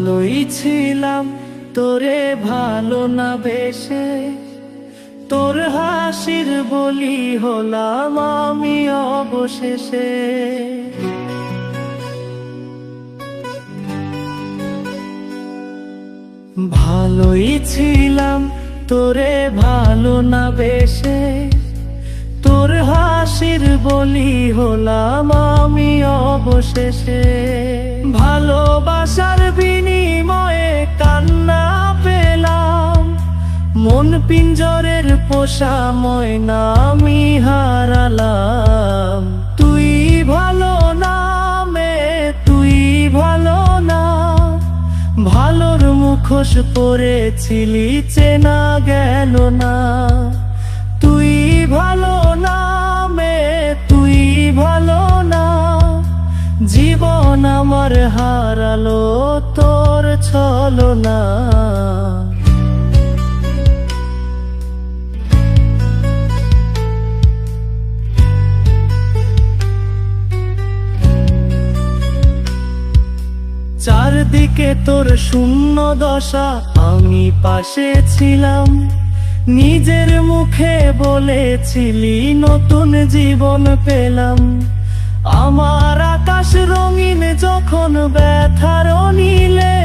ভালোই ছিলাম তোরে ভালো না বেশে, তোর হাসির বলি হলাম আমি অবশেষে। ভালোই ছিলাম তোরে ভালো না বেশে, তোর হাসির বলি হলাম আমি অবশেষে। ভালোবাসার বিনিময়ে কান্না পেলাম, মন পিঞ্জরের পোষা ময়না আমি হারালাম। তুই ভালো না মেয়ে, তুই ভালো না, ভালোর মুখোশ পরেছিলি চেনা গেল না। তুই ভালো না মেয়ে, তুই ভালো না, জীবন আমার হারালো তোর ছলনা। চারদিকে তোর শূন্য দশা, আমি পাশে ছিলাম, নিজের মুখে বলেছিলি নতুন জীবন পেলাম। আমার আকাশ রঙিন যখন ব্যথার নীলে,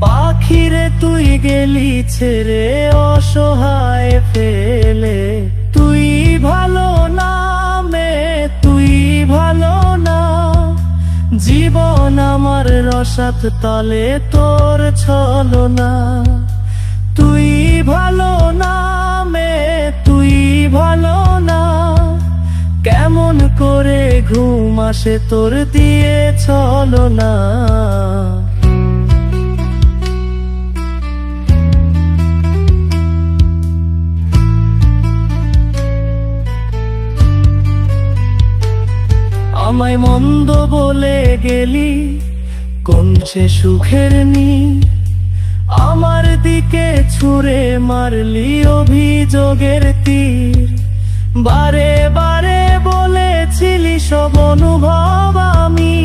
পাখিরে তুই গেলি ছেড়ে অসহায় ফেলে। তুই ভালো না মেয়ে, তুই ভালো না, জীবন আমার রসাত তলে তোর ছলনা। তুই ভালো না মেয়ে, তুই ভালো না, কেমন করে ঘুম আসে তোর দিয়ে ছলনা। আমায় মন্দ বলে গেলি কোন সে সুখের নি, আমার দিকে ছুঁড়ে মারলি অভিযোগের তীর। বারে বারে বলেছিলি সব অনুভব আমি,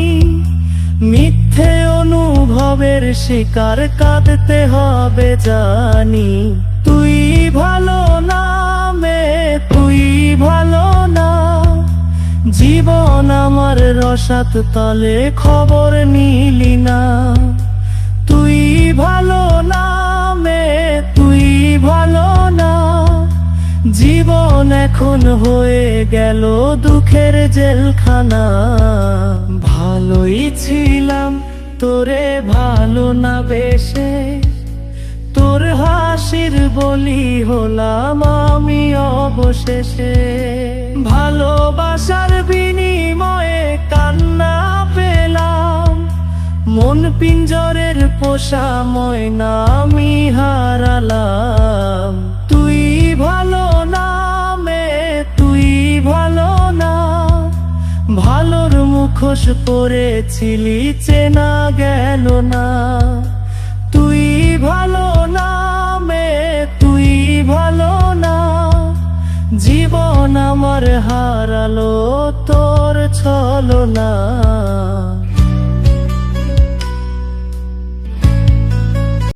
মিথ্যে অনুভবের শিকার কাঁদতে হবে জানি। তুই ভালো না মেয়ে, তুই ভালো না, জীবন আমার রসাত তলে খবর নিলি না। তুই ভালো না মেয়ে, তুই ভালো না, জীবন এখন হয়ে গেল দুঃখের জেলখানা। ভালোই ছিলাম তোরে ভালো না বেশে, তোর হাসির বলি হলাম আমি অবশেষে। ভালোবাসার বিনিময়ে কান্না পেলাম, মন পিঞ্জরের পোষা ময়না আমি হারালাম। তুই ভালো না মেয়ে, তুই ভালো না, ভালোর মুখোশ পরেছিলি চেনা গেল না। তুই ভালো না মেয়ে, তুই ভালো না, জীবন আমার হারালো তোর ছলনা।